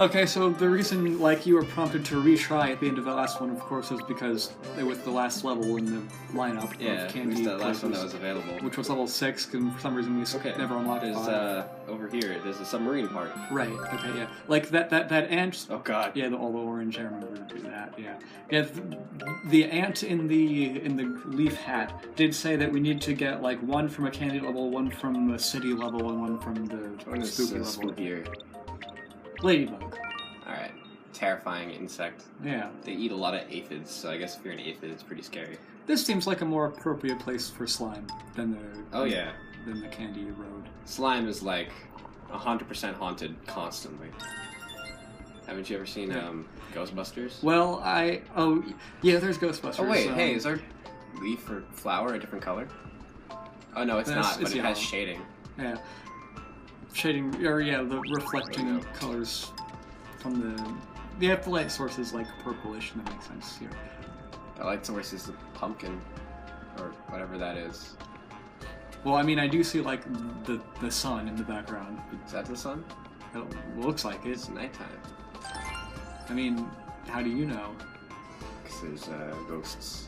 Okay, so the reason, like, you were prompted to retry at the end of the last one, of course, was because it was the last level in the lineup Yeah, of it was candy the last one that places, was available. which was level 6, and for some reason you never unlocked There's 5. over here. There's a submarine part. Right. Okay. Yeah. Like that ant. Oh God. Yeah. All the orange. I remember that. Yeah. Yeah. The ant in the leaf hat did say that we need to get like one from a candy level, one from the city level, and one from the spooky level. Spookier. Ladybug. All right. Terrifying insect. Yeah. They eat a lot of aphids, so I guess if you're an aphid, it's pretty scary. This seems like a more appropriate place for slime than the. Oh yeah. Than the candy road. Slime is like 100% haunted constantly. Haven't you ever seen Ghostbusters? Well, yeah, there's Ghostbusters. Oh wait, hey, is our leaf or flower a different color? Oh no, it's not, but it has shading. Yeah. Shading, or yeah, the reflecting colors from the light source is like purplish, and that makes sense here. The light source is the pumpkin, or whatever that is. Well, I mean, I do see like the sun in the background. Is that the sun? It looks like it. It's nighttime. I mean, how do you know? Because there's ghosts.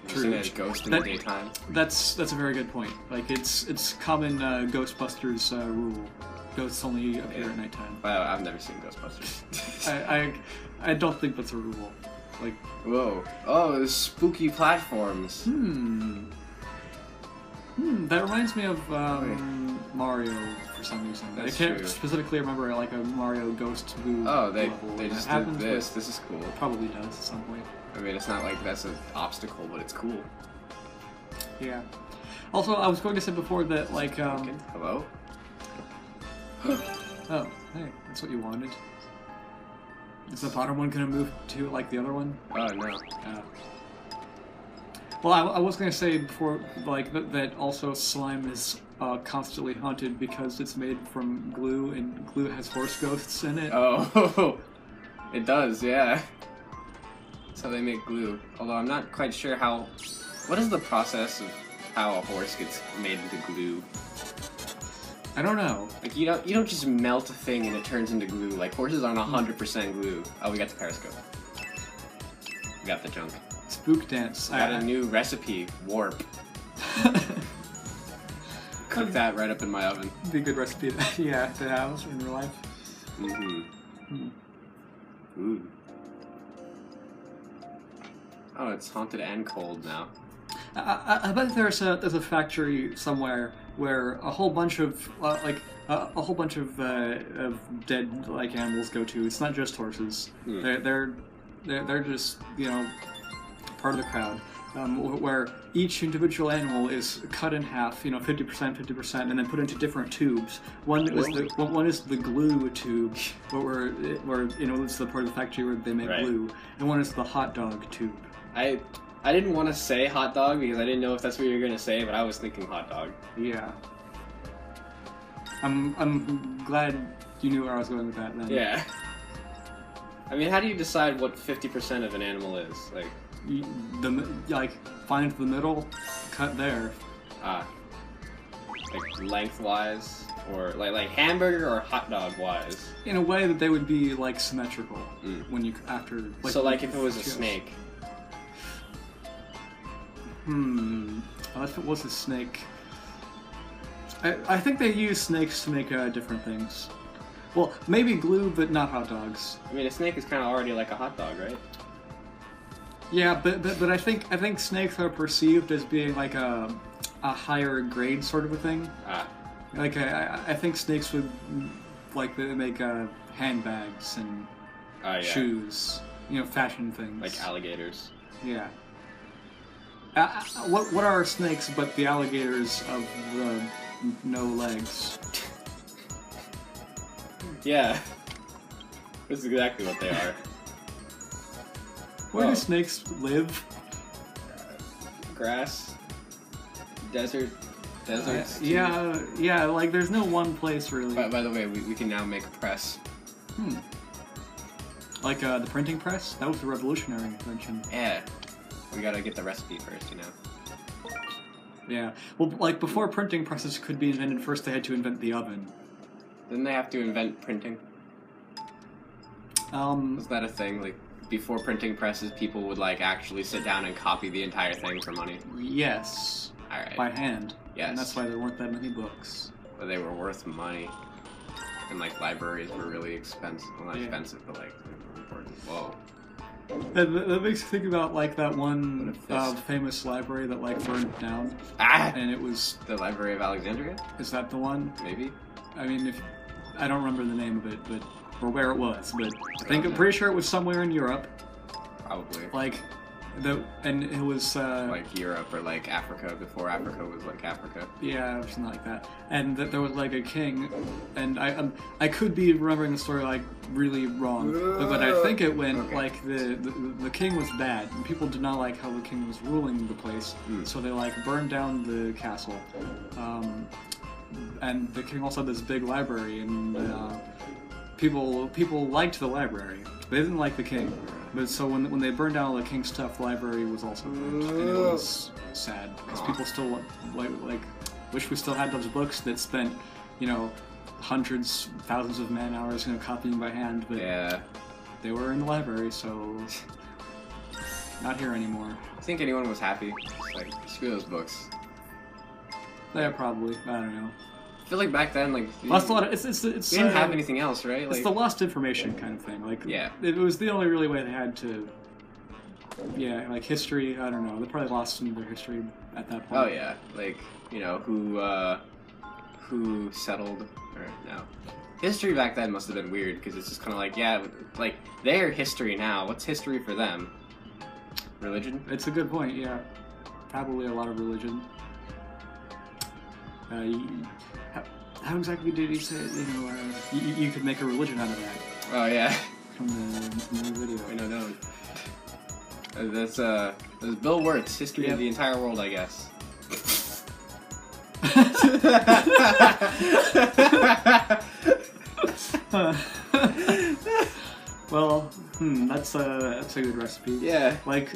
True. Seen a ghost in the daytime. That's a very good point. Like it's common Ghostbusters rule. Ghosts only appear at nighttime. Well, I've never seen Ghostbusters. I don't think that's a rule. Like whoa. Oh, there's spooky platforms. That reminds me of Mario for some reason. That's I can't true. specifically remember like a Mario Ghost Boo. Oh, they level. just happens, did this. This is cool. It probably does at some point. I mean, it's not like that's an obstacle, but it's cool. Yeah. Also, I was going to say before that like Hello? Oh, hey, that's what you wanted. Is the bottom one gonna move to like the other one? Oh no. Well, I was going to say before, like, that also slime is constantly haunted because it's made from glue, and glue has horse ghosts in it. Oh, it does, yeah. That's how they make glue. Although I'm not quite sure how... What is the process of how a horse gets made into glue? I don't know. Like, you don't just melt a thing and it turns into glue. Like, horses aren't 100% glue. Oh, we got the periscope. We got the junk. Spook dance. I got a new recipe, warp. Cook that right up in my oven. Be a good recipe to have in real life. Ooh. Oh, it's haunted and cold now. I bet there's a factory somewhere where a whole bunch of dead like animals go to. It's not just horses. They're just part of the crowd, where each individual animal is cut in half, 50%, 50%, and then put into different tubes. One is the glue tube, where it's the part of the factory where they make glue, and one is the hot dog tube. I didn't want to say hot dog because I didn't know if that's what you were gonna say, but I was thinking hot dog. Yeah. I'm glad you knew where I was going with that then. Yeah. I mean, how do you decide what 50% of an animal is? Find the middle, cut there. Like lengthwise, or like hamburger or hot dog wise. In a way that they would be like symmetrical when you after. Like, so like if it was a snake. If it was a snake, I think they use snakes to make different things. Well, maybe glue, but not hot dogs. I mean, a snake is kind of already like a hot dog, right? Yeah, but I think snakes are perceived as being like a higher grade sort of a thing. Like I think snakes would like they make handbags and shoes, fashion things. Like alligators. Yeah. What are snakes but the alligators of the no legs? Yeah. That's exactly what they are. Where do snakes live? Grass. Deserts. Yeah, like there's no one place really. By the way, we can now make a press. Like the printing press? That was a revolutionary invention. Yeah. We gotta get the recipe first, Yeah. Well, like before printing presses could be invented, first they had to invent the oven. Didn't they have to invent printing? Was that a thing? Like, before printing presses, people would, like, actually sit down and copy the entire thing for money? Yes. Alright. By hand. Yes. And that's why there weren't that many books. But they were worth money. And, like, libraries were really expensive. Well, not expensive, but, like, they were important. Whoa. And that makes me think about, like, that one famous library that, like, burned down. Ah! And it was... The Library of Alexandria? Is that the one? Maybe. I mean, I don't remember the name of it, but... Or where it was, but I'm pretty sure it was somewhere in Europe. Probably. Like, and it was... like Europe or, like, Africa, before Africa was, like, Africa. Yeah, or something like that. And that there was, like, a king, and I could be remembering the story, like, really wrong, but I think it went, like, the king was bad, and people did not like how the king was ruling the place, so they, like, burned down the castle. And the king also had this big library, and people liked the library. They didn't like the king. But so when they burned down all the king's stuff, the library was also burned, and it was sad because people still like wish we still had those books that spent, you know, hundreds, thousands of man hours, you know, copying by hand. But they were in the library, so not here anymore. I think anyone was happy. It's like, screw those books. Yeah, probably. I don't know. I feel like back then, like, lost a lot of, it's we didn't have anything else, right? Like, it's the lost information kind of thing. Like, yeah, it was the only really way they had to. Yeah, like history. I don't know. They probably lost some of their history at that point. Oh yeah, like, you know, who settled or no. History back then must have been weird because it's just kind of like, yeah, like their history now. What's history for them? Religion? It's a good point. Yeah, probably a lot of religion. How exactly did he say? You know, you could make a religion out of that. Oh yeah. From the video. I know. That's Bill Wirt's History of the Entire World, I guess. Well, that's a good recipe. Yeah. Like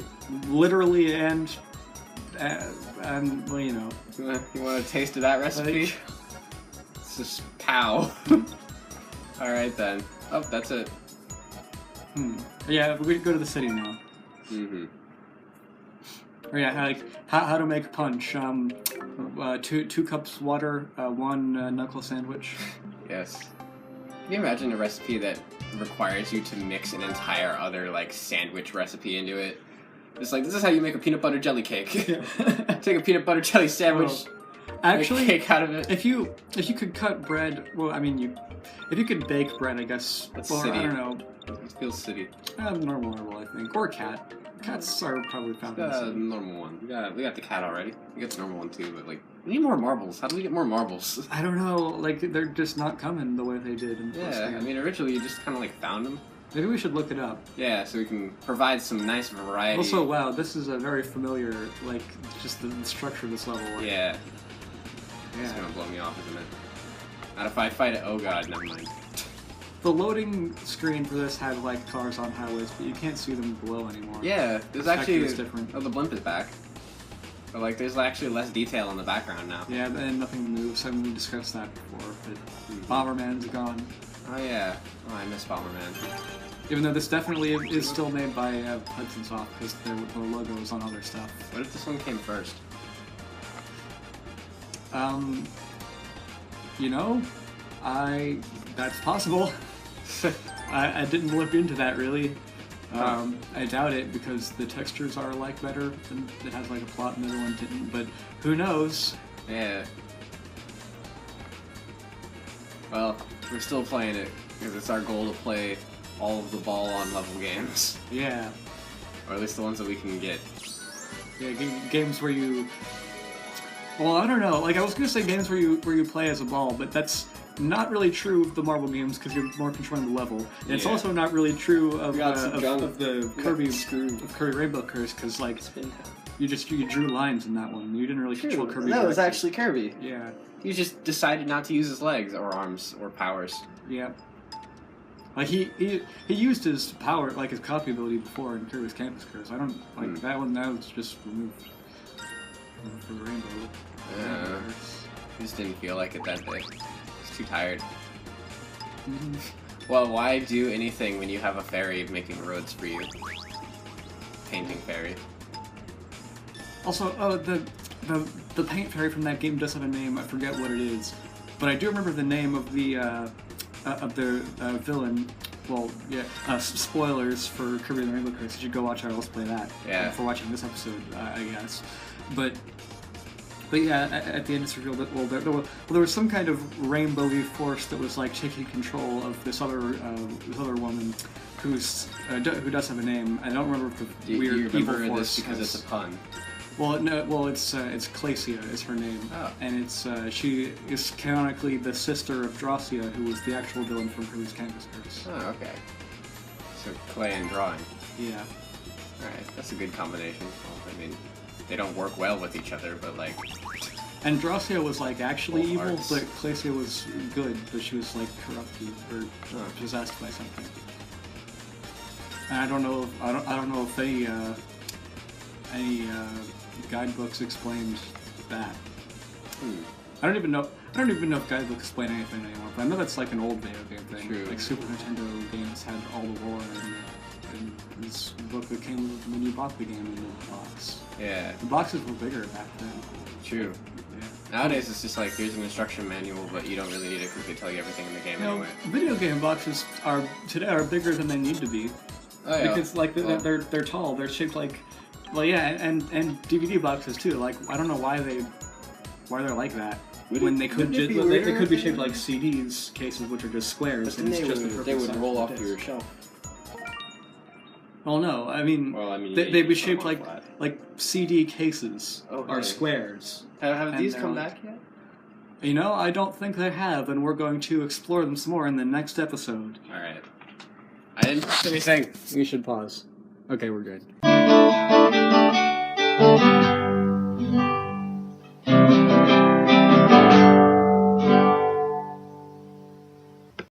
literally and well, you know. You want a taste of that recipe? Like, it's just pow. All right then. Oh, that's it. Yeah, we could go to the city now. Or yeah, like how to make punch. 2 cups water, 1 knuckle sandwich. Yes. Can you imagine a recipe that requires you to mix an entire other like sandwich recipe into it? It's like, this is how you make a peanut butter jelly cake. Yeah. Take a peanut butter jelly sandwich. Actually, make a cake out of it. If you could cut bread, well, I mean, if you could bake bread, I guess. That's or, city. I don't know. It feels city. Normal, I think, or cat. Cats are probably found in the city. Normal one. We got the cat already. We got the normal one too, but like, we need more marbles. How do we get more marbles? I don't know. Like, they're just not coming the way they did in the first game. I mean, originally you just kind of like found them. Maybe we should look it up. Yeah, so we can provide some nice variety. Also, wow, this is a very familiar, like, just the structure of this level. Like, yeah. It's gonna blow me off, isn't it? Not if I fight it. Oh god, never mind. The loading screen for this had, like, cars on highways, but you can't see them below anymore. Yeah, there's actually... different. Oh, the blimp is back. But, like, there's actually less detail in the background now. Yeah, and nothing moves. I mean, we discussed that before, but Bomberman's gone. Oh, yeah. Oh, I miss Bomberman. Even though this definitely is still made by Hudson Soft, because their logo is on other stuff. What if this one came first? You know, that's possible. I didn't look into that really. I doubt it because the textures are like better and it has like a plot and the other one didn't, but who knows? Yeah. Well, we're still playing it because it's our goal to play all of the ball on level games. Yeah. Or at least the ones that we can get. Yeah, games where you... Well, I don't know. Like, I was gonna say games where you play as a ball, but that's not really true of the Marvel games because you're more controlling the level. And it's also not really true of the Kirby Rainbow Curse because like you drew lines in that one. You didn't really control Kirby. That was actually Kirby. Yeah. He just decided not to use his legs or arms or powers. Yeah. Like he used his power, like his copy ability before in Kirby's Campus Curse. I don't like that one. That was just removed for the Rainbow. I just didn't feel like it that day. Too tired. Well, why do anything when you have a fairy making roads for you? Painting fairy. Also, the paint fairy from that game does have a name. I forget what it is, but I do remember the name of the villain. Well, yeah. Spoilers for Kirby and the Rainbow Curse. You should go watch our Let's Play that. Yeah. For watching this episode, I guess. But yeah, at the end it's revealed that there was some kind of rainbowy force that was like taking control of this other woman who does have a name. I don't remember if the weird evil evil force force because it's a pun. Well, no, well it's Clacia is her name, and it's she is canonically the sister of Dracia, who was the actual villain from Kirby's Canvas Curse. Oh, okay. So clay and drawing. Yeah. Alright, that's a good combination. Well, I mean, they don't work well with each other, but like... And Dracia was like actually Both evil, arts. but Clacia was good, but she was like corrupted or possessed by something. And I don't know if any guidebooks explained that. I don't even know if guidebooks explain anything anymore. But I know that's like an old video game thing. True. Like Super Nintendo games had all the lore and this book that came when you bought the game in the box. Yeah. The boxes were bigger back then. True. Yeah. Nowadays it's just like, here's an instruction manual, but you don't really need it because they tell you everything in the game anyway. Video game boxes today are bigger than they need to be. Oh, yeah. Because like they're tall, they're shaped like, well yeah, and DVD boxes too. Like I don't know why they're like that when they could be shaped like CDs cases, which are just squares. But then they would roll off disc. your shelf. Well, no, I mean, they'd be shaped like CD cases are squares. Have these come back yet? You know, I don't think they have, and we're going to explore them some more in the next episode. All right. I didn't say anything. We should pause. Okay, we're good.